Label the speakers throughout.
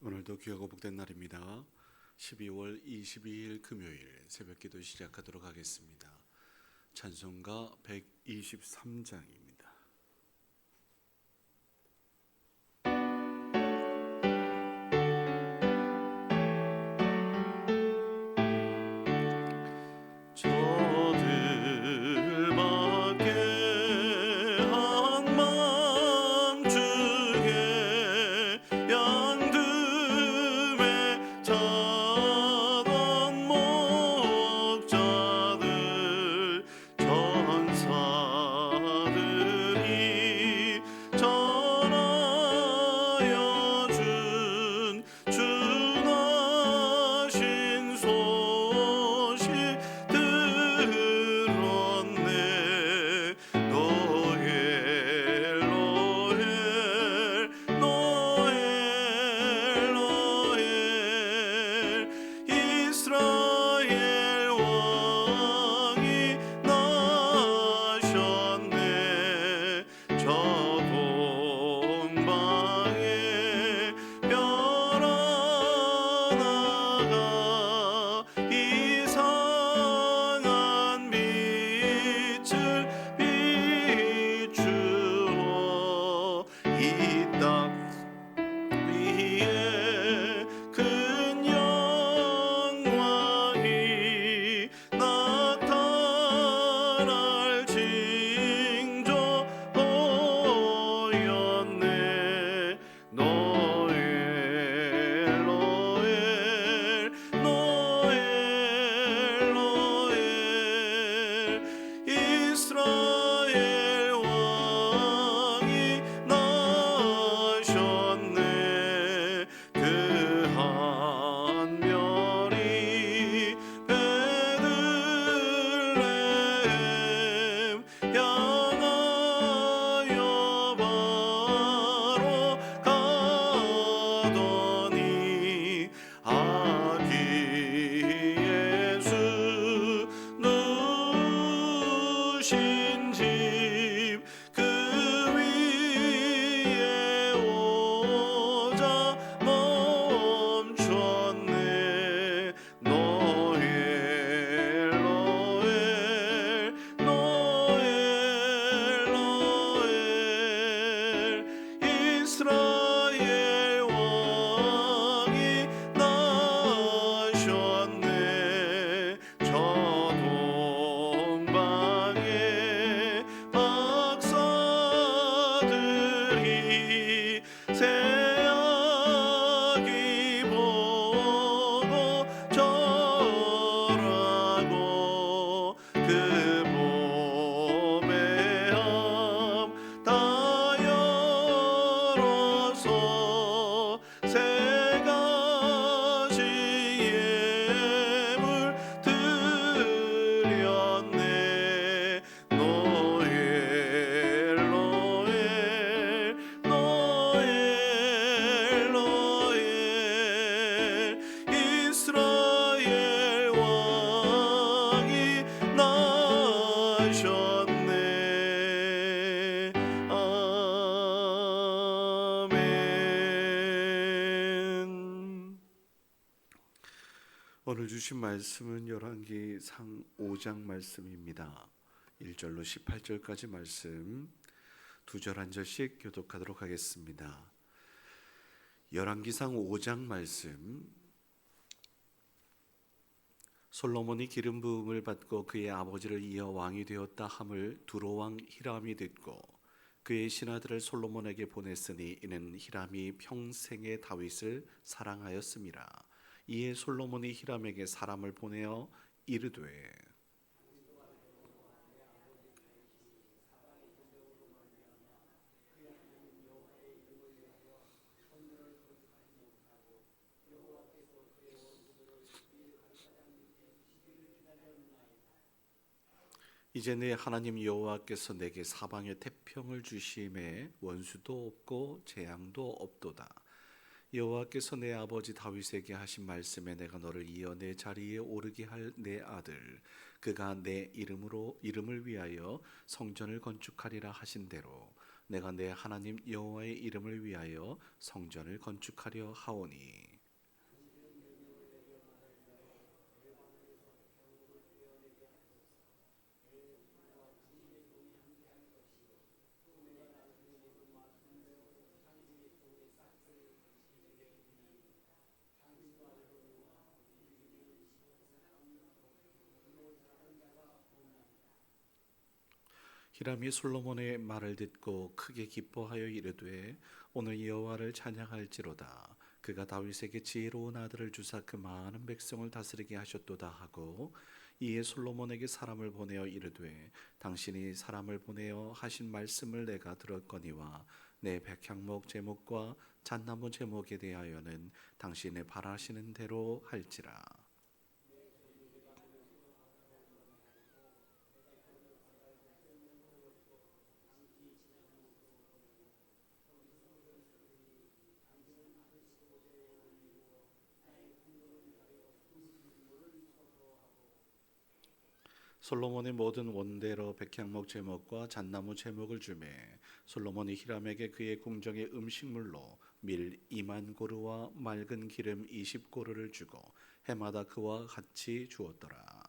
Speaker 1: 오늘도 귀하고 복된 날입니다. 12월 22일 금요일 새벽기도 시작하도록 하겠습니다. 찬송가 123장입니다. 오늘 주신 말씀은 열왕기상 5장 말씀입니다. 1절로 18절까지 말씀 두 절 한 절씩 교독하도록 하겠습니다. 열왕기상 5장 말씀. 솔로몬이 기름 부음을 받고 그의 아버지를 이어 왕이 되었다 함을 두로 왕 히람이 듣고 그의 신하들을 솔로몬에게 보냈으니 이는 히람이 평생에 다윗을 사랑하였음이라. 이에 솔로몬이 히람에게 사람을 보내어 이르되 이제 내 하나님 여호와께서 내게 사방에 태평을 주심에 원수도 없고 재앙도 없도다. 여호와께서 내 아버지 다윗에게 하신 말씀에 내가 너를 이어 내 자리에 오르게 할 내 아들 그가 내 이름을 위하여 성전을 건축하리라 하신 대로 내가 내 하나님 여호와의 이름을 위하여 성전을 건축하려 하오니 히람이 솔로몬의 말을 듣고 크게 기뻐하여 이르되 오늘 여호와를 찬양할지로다. 그가 다윗에게 지혜로운 아들을 주사 그 많은 백성을 다스리게 하셨도다 하고 이에 솔로몬에게 사람을 보내어 이르되 당신이 사람을 보내어 하신 말씀을 내가 들었거니와 내 백향목 제목과 잣나무 제목에 대하여는 당신의 바라시는 대로 할지라. 솔로몬의 모든 원대로 백향목 제목과 잣나무 제목을 주매 솔로몬이 히람에게 그의 궁정의 음식물로 밀 2만 고르와 맑은 기름 20고르를 주고 해마다 그와 같이 주었더라.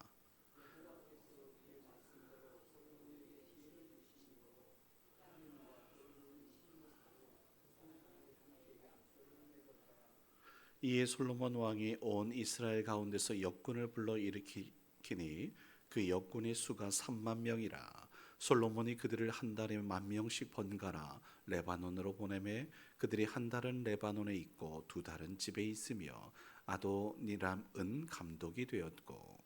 Speaker 1: 이에 솔로몬 왕이 온 이스라엘 가운데서 역군을 불러 일으키니 그 역군의 수가 3만 명이라. 솔로몬이 그들을 한 달에 1,000명씩 번갈아 레바논으로 보내매 그들이 한 달은 레바논에 있고 두 달은 집에 있으며 아도니람은 감독이 되었고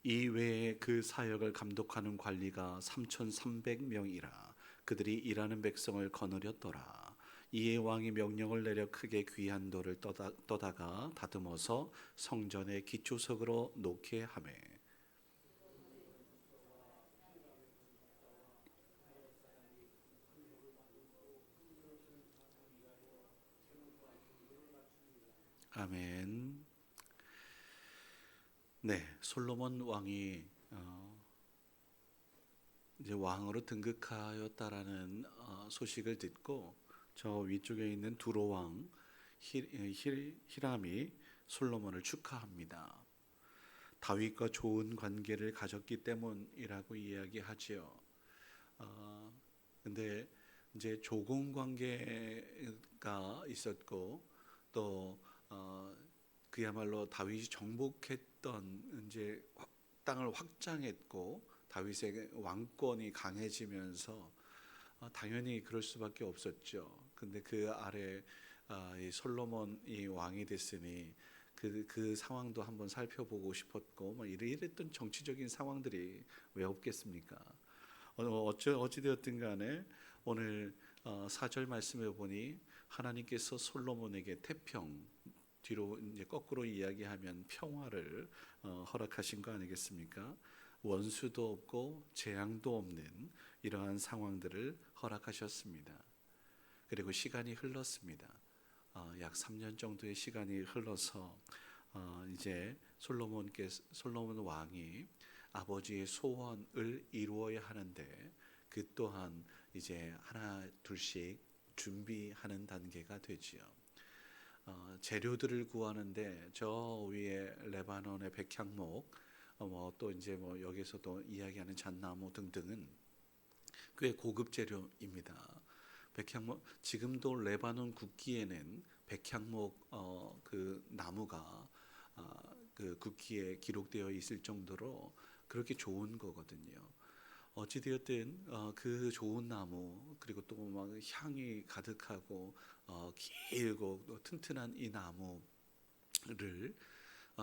Speaker 1: 이 외에 그 사역을 감독하는 관리가 3,300명이라. 그들이 일하는 백성을 거느렸더라. 이에 왕이 명령을 내려 크게 귀한 돌을 떠다가 다듬어서 성전의 기초석으로 놓게 하매 아멘. 네, 솔로몬 왕이 이제 왕으로 등극하였다라는 소식을 듣고 저 위쪽에 있는 두로 왕 히람이 솔로몬을 축하합니다. 다윗과 좋은 관계를 가졌기 때문이라고 이야기하지요. 근데 이제 조공 관계가 있었고 또 그야말로 다윗이 정복했던 이제 땅을 확장했고 다윗의 왕권이 강해지면서 당연히 그럴 수밖에 없었죠. 근데 그 아래 이 솔로몬이 왕이 됐으니 그 상황도 한번 살펴보고 싶었고 뭐 이랬던 정치적인 상황들이 왜 없겠습니까? 어찌되었든 간에 오늘 4절 말씀에 보니 하나님께서 솔로몬에게 태평 뒤로 이제 거꾸로 이야기하면 평화를 허락하신 거 아니겠습니까? 원수도 없고 재앙도 없는 이러한 상황들을 허락하셨습니다. 그리고 시간이 흘렀습니다. 약 3년 정도의 시간이 흘러서 이제 솔로몬 왕이 아버지의 소원을 이루어야 하는데 그 또한 이제 하나 둘씩 준비하는 단계가 되지요. 재료들을 구하는데 저 위에 레바논의 백향목, 또 이제 뭐 여기서도 이야기하는 잣나무 등등은 꽤 고급 재료입니다. 백향목 지금도 레바논 국기에는 백향목 그 나무가 그 국기에 기록되어 있을 정도로 그렇게 좋은 거거든요. 어찌되었든 그 좋은 나무 그리고 또 막 향이 가득하고 길고 또 튼튼한 이 나무를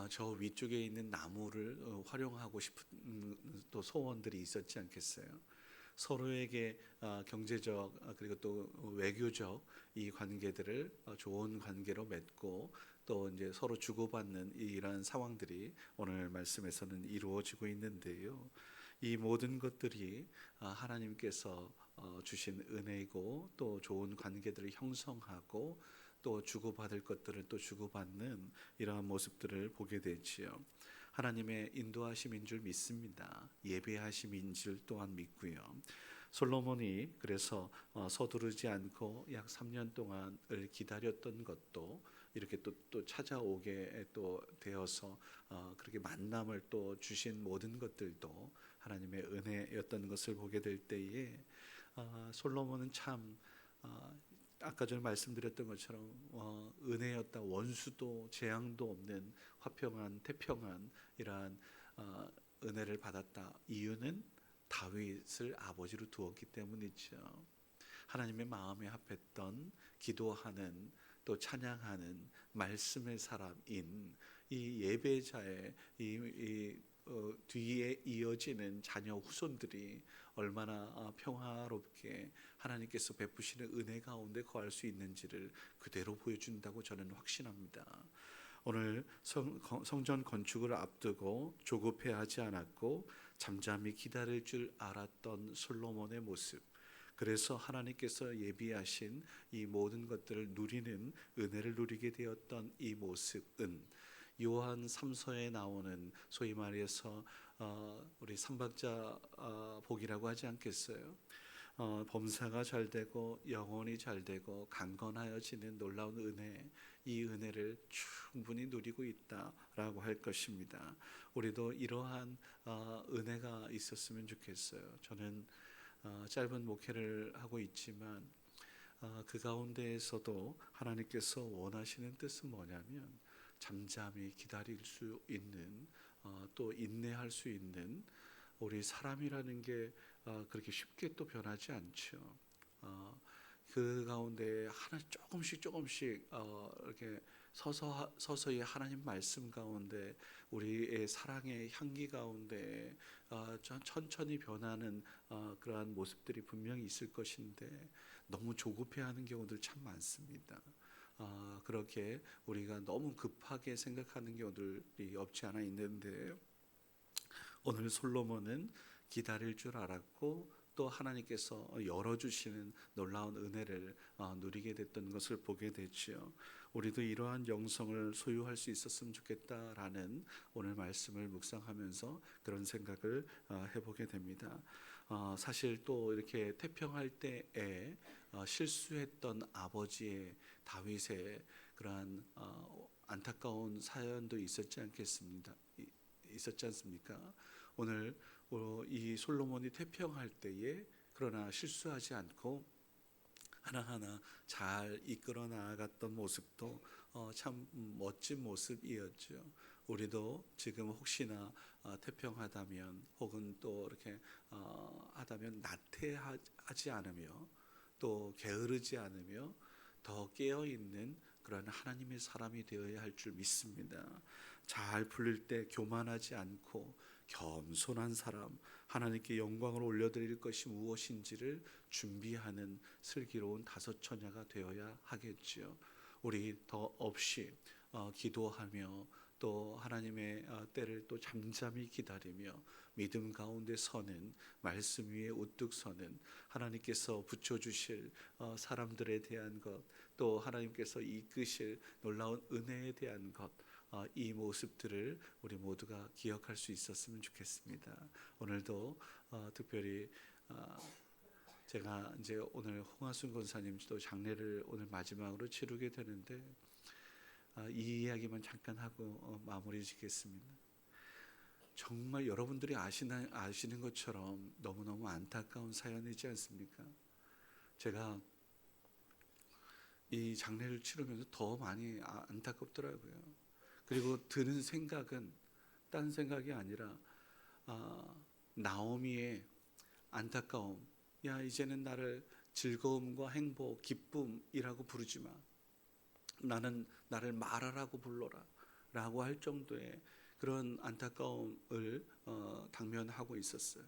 Speaker 1: 저 위쪽에 있는 나무를 활용하고 싶은 또 소원들이 있었지 않겠어요? 서로에게 경제적 그리고 또 외교적 이 관계들을 좋은 관계로 맺고 또 이제 서로 주고받는 이러한 상황들이 오늘 말씀에서는 이루어지고 있는데요. 이 모든 것들이 하나님께서 주신 은혜이고 또 좋은 관계들을 형성하고 또 주고받을 것들을 또 주고받는 이러한 모습들을 보게 되지요. 하나님의 인도하심인 줄 믿습니다. 예배하심인 줄 또한 믿고요. 솔로몬이 그래서 서두르지 않고 약 3년 동안을 기다렸던 것도 이렇게 또 찾아오게 또 되어서 그렇게 만남을 또 주신 모든 것들도 하나님의 은혜였던 것을 보게 될 때에 솔로몬은 참 아까 전에 말씀드렸던 것처럼 은혜였다. 원수도 재앙도 없는 화평한 태평한 이러한 은혜를 받았다. 이유는 다윗을 아버지로 두었기 때문이죠. 하나님의 마음에 합했던 기도하는 또 찬양하는 말씀의 사람인 이 예배자의 뒤에 이어지는 자녀 후손들이 얼마나 평화롭게 하나님께서 베푸시는 은혜 가운데 거할 수 있는지를 그대로 보여준다고 저는 확신합니다. 오늘 성전 건축을 앞두고 조급해하지 않았고 잠잠히 기다릴 줄 알았던 솔로몬의 모습, 그래서 하나님께서 예비하신 이 모든 것들을 누리는 은혜를 누리게 되었던 이 모습은 요한 3서에 나오는 소위 말해서 우리 삼박자 복이라고 하지 않겠어요? 범사가 잘 되고 영혼이 잘 되고 강건하여지는 놀라운 은혜, 이 은혜를 충분히 누리고 있다라고 할 것입니다. 우리도 이러한 은혜가 있었으면 좋겠어요. 저는 짧은 목회를 하고 있지만 그 가운데에서도 하나님께서 원하시는 뜻은 뭐냐면 잠잠히 기다릴 수 있는 또 인내할 수 있는 우리 사람이라는 게 그렇게 쉽게 또 변하지 않죠. 그 가운데 하나 조금씩 이렇게 서서히 하나님 말씀 가운데 우리의 사랑의 향기 가운데 천천히 변하는 그러한 모습들이 분명히 있을 것인데 너무 조급해하는 경우들 참 많습니다. 그렇게 우리가 너무 급하게 생각하는 경우들이 없지 않아 있는데 오늘 솔로몬은 기다릴 줄 알았고 또 하나님께서 열어주시는 놀라운 은혜를 누리게 됐던 것을 보게 되지요. 우리도 이러한 영성을 소유할 수 있었으면 좋겠다라는 오늘 말씀을 묵상하면서 그런 생각을 해보게 됩니다. 사실 또 이렇게 태평할 때에 실수했던 아버지의 다윗의 그러한 안타까운 사연도 있었지 않습니까? 오늘 이 솔로몬이 태평할 때에 그러나 실수하지 않고 하나하나 잘 이끌어 나아갔던 모습도 참 멋진 모습이었죠. 우리도 지금 혹시나 태평하다면 혹은 또 이렇게 하다면 나태하지 않으며 또 게으르지 않으며 더 깨어 있는 그런 하나님의 사람이 되어야 할 줄 믿습니다. 잘 풀릴 때 교만하지 않고 겸손한 사람, 하나님께 영광을 올려드릴 것이 무엇인지를 준비하는 슬기로운 다섯 처녀가 되어야 하겠지요. 우리 더 없이 기도하며 또 하나님의 때를 또 잠잠히 기다리며 믿음 가운데 서는, 말씀 위에 우뚝 서는, 하나님께서 붙여주실 사람들에 대한 것, 또 하나님께서 이끄실 놀라운 은혜에 대한 것, 이 모습들을 우리 모두가 기억할 수 있었으면 좋겠습니다. 오늘도 특별히 제가 이제 오늘 홍하순 권사님도 장례를 오늘 마지막으로 치르게 되는데 이 이야기만 잠깐 하고 마무리 짓겠습니다. 정말 여러분들이 아시는 것처럼 너무너무 안타까운 사연이지 않습니까? 제가 이 장례를 치르면서 더 많이 안타깝더라고요. 그리고 드는 생각은 딴 생각이 아니라 나오미의 안타까움. 야, 이제는 나를 즐거움과 행복, 기쁨이라고 부르지 마. 나를 마라라고 불러라 라고 할 정도의 그런 안타까움을 당면하고 있었어요.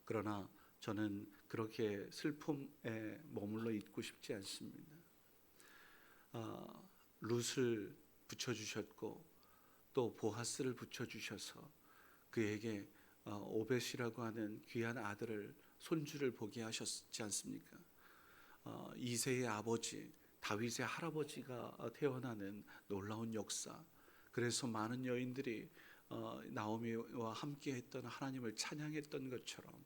Speaker 1: 그러나 저는 그렇게 슬픔에 머물러 있고 싶지 않습니다. 룻을 붙여주셨고 또 보아스를 붙여주셔서 그에게 오벳이라고 하는 귀한 아들을 손주를 보게 하셨지 않습니까? 이새의 아버지 다윗의 할아버지가 태어나는 놀라운 역사. 그래서 많은 여인들이 나오미와 함께했던 하나님을 찬양했던 것처럼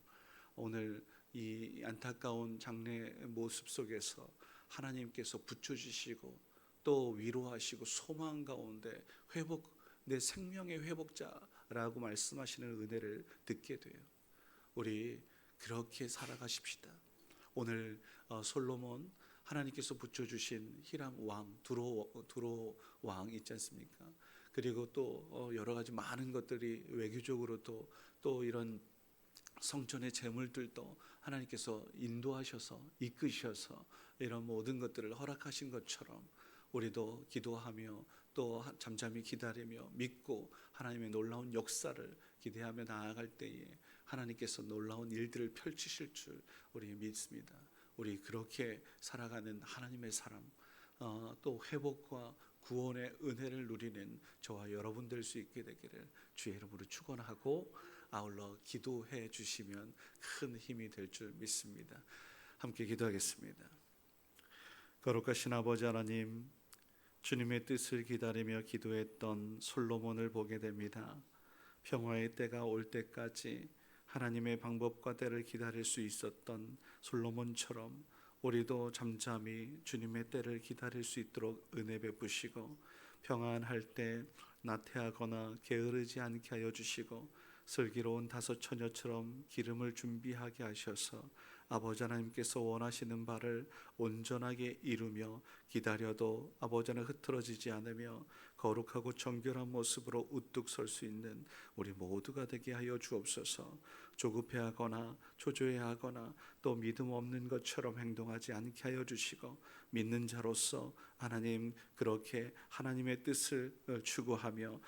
Speaker 1: 오늘 이 안타까운 장래 모습 속에서 하나님께서 붙여주시고 또 위로하시고 소망 가운데 회복, 내 생명의 회복자라고 말씀하시는 은혜를 듣게 돼요. 우리 그렇게 살아가십시다. 오늘 솔로몬, 하나님께서 붙여주신 히람 왕, 두로 왕 있지 않습니까? 그리고 또 여러 가지 많은 것들이 외교적으로도 또 이런 성전의 재물들도 하나님께서 인도하셔서 이끄셔서 이런 모든 것들을 허락하신 것처럼 우리도 기도하며 또 잠잠히 기다리며 믿고 하나님의 놀라운 역사를 기대하며 나아갈 때에 하나님께서 놀라운 일들을 펼치실 줄 우리 믿습니다. 우리 그렇게 살아가는 하나님의 사람, 또 회복과 구원의 은혜를 누리는 저와 여러분 될 수 있게 되기를 주의 이름으로 축원하고 아울러 기도해 주시면 큰 힘이 될 줄 믿습니다. 함께 기도하겠습니다. 거룩하신 아버지 하나님, 주님의 뜻을 기다리며 기도했던 솔로몬을 보게 됩니다. 평화의 때가 올 때까지 하나님의 방법과 때를 기다릴 수 있었던 솔로몬처럼 우리도 잠잠히 주님의 때를 기다릴 수 있도록 은혜 베푸시고 평안할 때 나태하거나 게으르지 않게 하여 주시고 슬기로운 다섯 처녀처럼 기름을 준비하게 하셔서 아버지 하나님께서 원하시는 바를 온전하게 이루며 기다려도 아버지 하나님 흐트러지지 않으며 거룩하고 정결한 모습으로 우뚝 설 수 있는 우리 모두가 되게 하여 주옵소서. 조급해하거나 초조해하거나 또 믿음 없는 것처럼 행동하지 않게 하여 주시고 믿는 자로서 하나님 그렇게 하나님의 뜻을 추구하며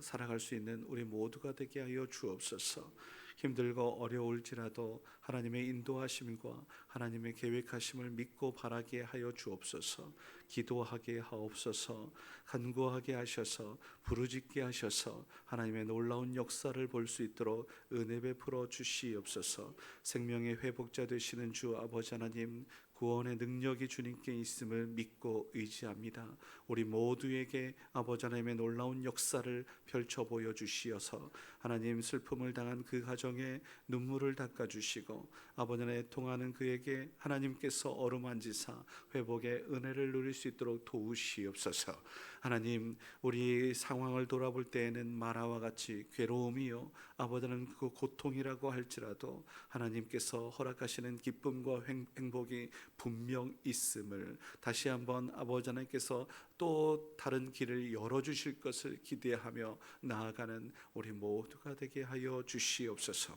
Speaker 1: 살아갈 수 있는 우리 모두가 되게 하여 주옵소서. 힘들고 어려울지라도 하나님의 인도하심과 하나님의 계획하심을 믿고 바라게 하여 주옵소서. 기도하게 하옵소서. 간구하게 하셔서 부르짖게 하셔서 하나님의 놀라운 역사를 볼 수 있도록 은혜 베풀어 주시옵소서. 생명의 회복자 되시는 주 아버지 하나님, 구원의 능력이 주님께 있음을 믿고 의지합니다. 우리 모두에게 아버지 하나님의 놀라운 역사를 펼쳐 보여주시어서 하나님 슬픔을 당한 그 가정에 눈물을 닦아주시고 아버지 하나님 통하는 그에게 하나님께서 어루만지사 회복의 은혜를 누릴 수 있도록 도우시옵소서. 하나님 우리 상황을 돌아볼 때에는 마라와 같이 괴로움이요 아버지 하나님 그 고통이라고 할지라도 하나님께서 허락하시는 기쁨과 행복이 분명 있음을 다시 한번 아버지 하나님께서 또 다른 길을 열어주실 것을 기대하며 나아가는 우리 모두가 되게 하여 주시옵소서.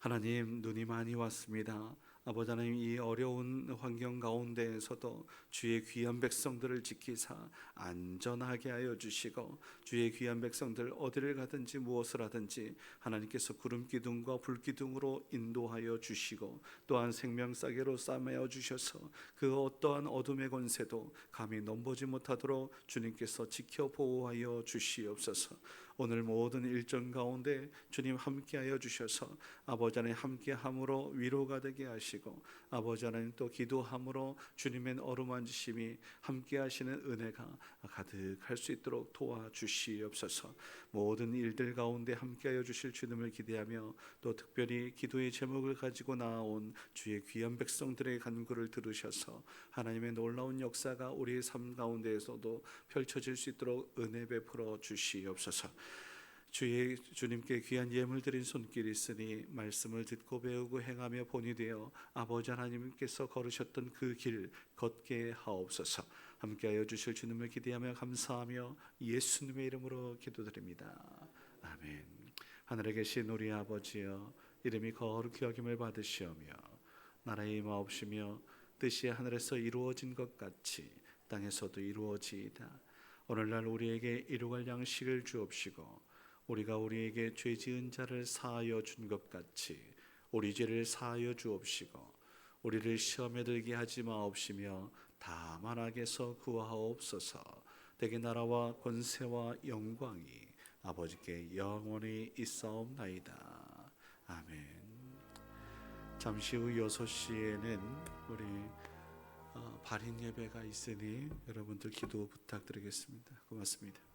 Speaker 1: 하나님 눈이 많이 왔습니다. 아버지 하나님 이 어려운 환경 가운데에서도 주의 귀한 백성들을 지키사 안전하게 하여 주시고 주의 귀한 백성들 어디를 가든지 무엇을 하든지 하나님께서 구름 기둥과 불 기둥으로 인도하여 주시고 또한 생명싸개로 싸매어 주셔서 그 어떠한 어둠의 권세도 감히 넘보지 못하도록 주님께서 지켜 보호하여 주시옵소서. 오늘 모든 일정 가운데 주님 함께하여 주셔서 아버지 하나님 함께함으로 위로가 되게 하시고 아버지 하나님 또 기도함으로 주님의 어루만지심이 함께하시는 은혜가 가득할 수 있도록 도와주시옵소서. 모든 일들 가운데 함께하여 주실 주님을 기대하며 또 특별히 기도의 제목을 가지고 나온 주의 귀한 백성들의 간구를 들으셔서 하나님의 놀라운 역사가 우리의 삶 가운데에서도 펼쳐질 수 있도록 은혜 베풀어 주시옵소서. 주님께 귀한 예물 드린 손길이 있으니 말씀을 듣고 배우고 행하며 본이 되어 아버지 하나님께서 걸으셨던 그 길 걷게 하옵소서. 함께하여 주실 주님을 기대하며 감사하며 예수님의 이름으로 기도드립니다. 아멘. 하늘에 계신 우리 아버지여, 이름이 거룩히 여김을 받으시오며 나라의 임하옵시며 뜻이 하늘에서 이루어진 것 같이 땅에서도 이루어지이다. 오늘날 우리에게 일용할 양식을 주옵시고 우리가 우리에게 죄 지은 자를 사하여 준 것 같이 우리 죄를 사하여 주옵시고 우리를 시험에 들게 하지 마옵시며 다만 악에서 구하옵소서. 대개 나라와 권세와 영광이 아버지께 영원히 있사옵나이다. 아멘. 잠시 후 6시에는 우리 발인 예배가 있으니 여러분들 기도 부탁드리겠습니다. 고맙습니다.